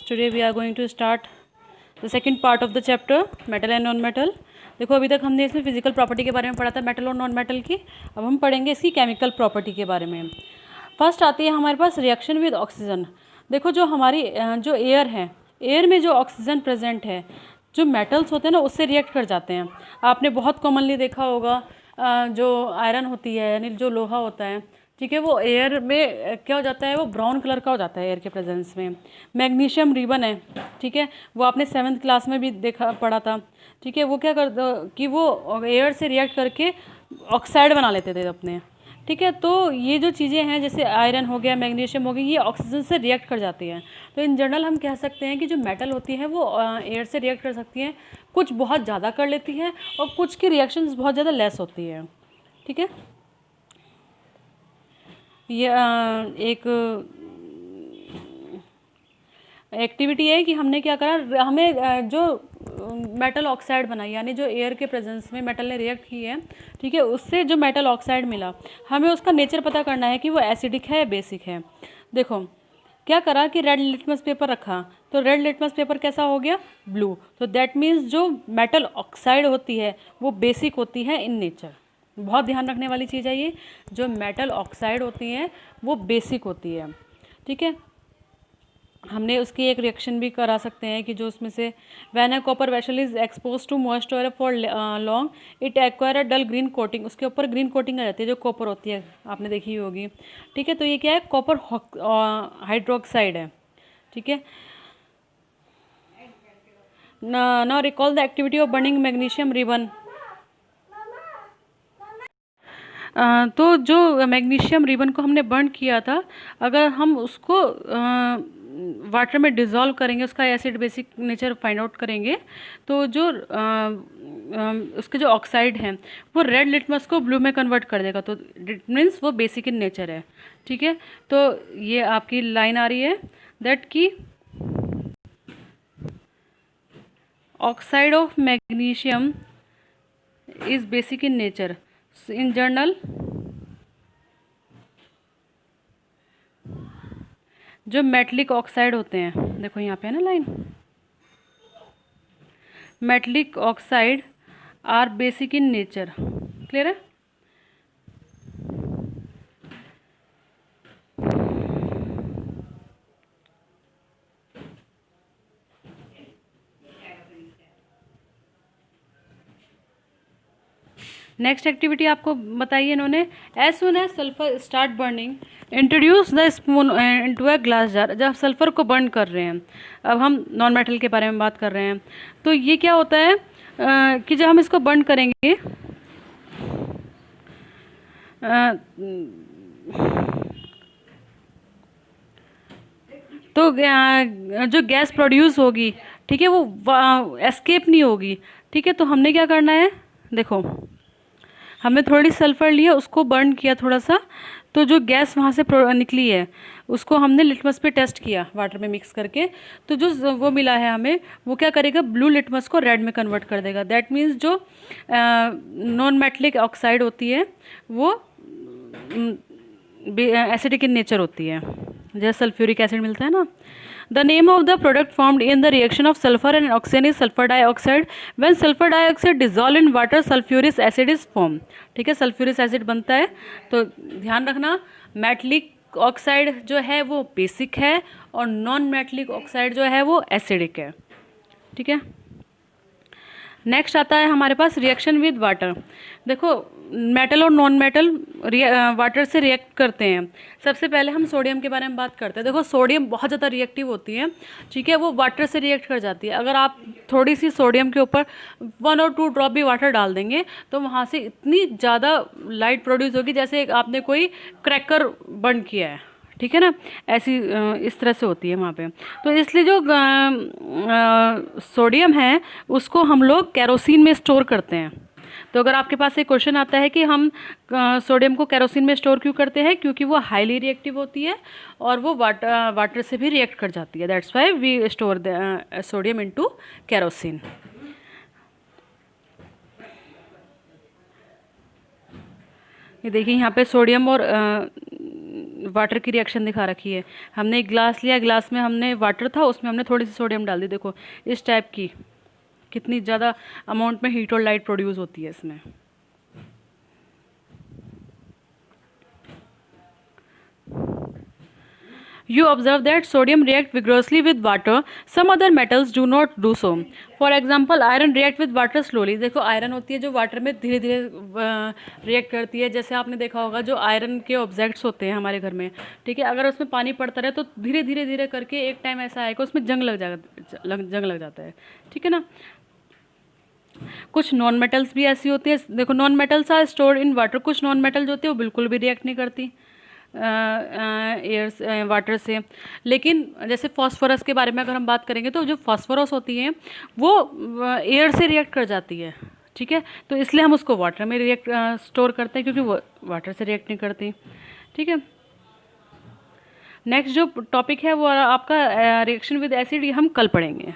Today we are going to start the second part of the chapter metal and non metal. देखो अभी तक हमने इसमें physical property के बारे में पढ़ा था मेटल और नॉन मेटल की। अब हम पढ़ेंगे इसकी केमिकल प्रॉपर्टी के बारे में। फर्स्ट आती है हमारे पास रिएक्शन विद ऑक्सीजन। देखो जो हमारी जो एयर है, एयर में जो ऑक्सीजन प्रेजेंट है, जो मेटल्स होते हैं ना उससे रिएक्ट कर जाते हैं। आपने बहुत कॉमनली देखा होगा जो आयरन होती है यानी जो लोहा होता है, ठीक है, वो एयर में क्या हो जाता है, वो ब्राउन कलर का हो जाता है एयर के प्रेजेंस में। मैग्नीशियम रिबन है, ठीक है, वो आपने 7th क्लास में भी देखा पढ़ा था, ठीक है। वो क्या करता कि वो एयर से रिएक्ट करके ऑक्साइड बना लेते थे अपने, ठीक है। तो ये जो चीज़ें हैं जैसे आयरन हो गया, मैग्नीशियम हो गई, ये ऑक्सीजन से रिएक्ट कर जाती हैं। तो इन जनरल हम कह सकते हैं कि जो मेटल होती है वो एयर से रिएक्ट कर सकती हैं, कुछ बहुत ज़्यादा कर लेती हैं और कुछ की रिएक्शंस बहुत ज़्यादा लेस होती है, ठीक है। ये एक एक्टिविटी है कि हमने क्या करा, हमें जो मेटल ऑक्साइड बना यानी जो एयर के प्रेजेंस में मेटल ने रिएक्ट की है, ठीक है, उससे जो मेटल ऑक्साइड मिला हमें उसका नेचर पता करना है कि वो एसिडिक है या बेसिक है। देखो क्या करा कि रेड लिटमस पेपर रखा, तो रेड लिटमस पेपर कैसा हो गया, ब्लू। तो दैट मीन्स जो मेटल ऑक्साइड होती है वो बेसिक होती है इन नेचर। बहुत ध्यान रखने वाली चीज़ है ये, जो मेटल ऑक्साइड होती हैं वो बेसिक होती है, ठीक है। हमने उसकी एक रिएक्शन भी करा सकते हैं कि जो उसमें से when a copper vessel is expose to moisture for long it acquire a dull green coating, उसके ऊपर ग्रीन कोटिंग आ जाती है जो कॉपर होती है, आपने देखी होगी, ठीक है। तो ये क्या है, कॉपर हाइड्रोक्साइड है, ठीक है। Now recall the activity of burning magnesium ribbon. तो जो मैग्नीशियम रिबन को हमने बर्न किया था, अगर हम उसको वाटर में डिज़ोल्व करेंगे, उसका acid basic nature find out करेंगे, तो जो उसके जो ऑक्साइड हैं वो रेड लिटमस को ब्लू में कन्वर्ट कर देगा, तो इट मीन्स वो बेसिक इन नेचर है, ठीक है। तो ये आपकी लाइन आ रही है दैट की oxide of magnesium is basic in nature. In general जो मेटलिक ऑक्साइड होते हैं, देखो यहाँ पे है ना line, metallic oxide are basic in nature, clear है। नेक्स्ट एक्टिविटी आपको बताइए इन्होंने, as soon as sulphur start burning introduce the spoon into a glass jar. जब सल्फर को बर्न कर रहे हैं, अब हम नॉन मेटल के बारे में बात कर रहे हैं, तो ये क्या होता है कि जब हम इसको बर्न करेंगे तो जो गैस प्रोड्यूस होगी, ठीक है, वो एस्केप नहीं होगी, ठीक है। तो हमने क्या करना है, देखो हमने थोड़ी सल्फ़र लिया, उसको बर्न किया थोड़ा सा, तो जो गैस वहाँ से निकली है उसको हमने लिटमस पे टेस्ट किया वाटर में मिक्स करके, तो जो वो मिला है हमें, वो क्या करेगा, ब्लू लिटमस को रेड में कन्वर्ट कर देगा। दैट मीन्स जो नॉन मेटलिक ऑक्साइड होती है वो एसिडिक इन नेचर होती है, जैसे सल्फ्यूरिक एसिड मिलता है ना। The name of the product formed in the reaction of sulfur and oxygen is sulfur dioxide. When sulfur dioxide dissolved in water, sulfuric acid is formed. ठीक है, sulphuric acid बनता है। तो ध्यान रखना, मेटलिक ऑक्साइड जो है वो बेसिक है और नॉन मेटलिक ऑक्साइड जो है वो एसिडिक है, ठीक है। नेक्स्ट आता है हमारे पास रिएक्शन विद वाटर। देखो मेटल और नॉन मेटल वाटर से रिएक्ट करते हैं। सबसे पहले हम सोडियम के बारे में बात करते हैं। देखो सोडियम बहुत ज़्यादा रिएक्टिव होती है, ठीक है, वो वाटर से रिएक्ट कर जाती है। अगर आप थोड़ी सी सोडियम के ऊपर 1 और 2 ड्रॉप भी वाटर डाल देंगे तो वहाँ से इतनी ज़्यादा लाइट प्रोड्यूस होगी जैसे आपने कोई क्रैकर बर्न किया है, ठीक है ना, ऐसी इस तरह से होती है वहाँ पे। तो इसलिए जो सोडियम है उसको हम लोग केरोसिन में स्टोर करते हैं। तो अगर आपके पास एक क्वेश्चन आता है कि हम सोडियम को केरोसिन में स्टोर क्यों करते हैं, क्योंकि वो हाईली रिएक्टिव होती है और वो वाटर से भी रिएक्ट कर जाती है, that's why we store the sodium into kerosene. ये देखिए यहाँ पे सोडियम और वाटर की रिएक्शन दिखा रखी है। हमने एक ग्लास लिया, ग्लास में हमने वाटर था, उसमें हमने थोड़ी सी सोडियम डाल दी। देखो इस टाइप की कितनी ज़्यादा अमाउंट में हीट और लाइट प्रोड्यूस होती है इसमें। You observe that sodium react vigorously with water. Some other metals do not do so. For example, iron react with water slowly. देखो आयरन होती है जो वाटर में धीरे धीरे रिएक्ट करती है। जैसे आपने देखा होगा जो आयरन के ऑब्जेक्ट्स होते हैं हमारे घर में, ठीक है, अगर उसमें पानी पड़ता रहे तो धीरे धीरे धीरे करके एक टाइम ऐसा आएगा उसमें जंग लग जाता है, ठीक है ना। कुछ नॉन मेटल्स भी ऐसी होती है, देखो non metals are stored in water. कुछ नॉन मेटल जो होती है वो बिल्कुल भी रिएक्ट नहीं करती एयर वाटर से। लेकिन जैसे फास्फोरस के बारे में अगर हम बात करेंगे तो जो फास्फोरस होती है वो एयर से रिएक्ट कर जाती है, ठीक है, तो इसलिए हम उसको वाटर में रिएक्ट स्टोर करते हैं क्योंकि वो वाटर से रिएक्ट नहीं करती, ठीक है। नेक्स्ट जो टॉपिक है वो आपका रिएक्शन विद एसिड, ये हम कल पढ़ेंगे।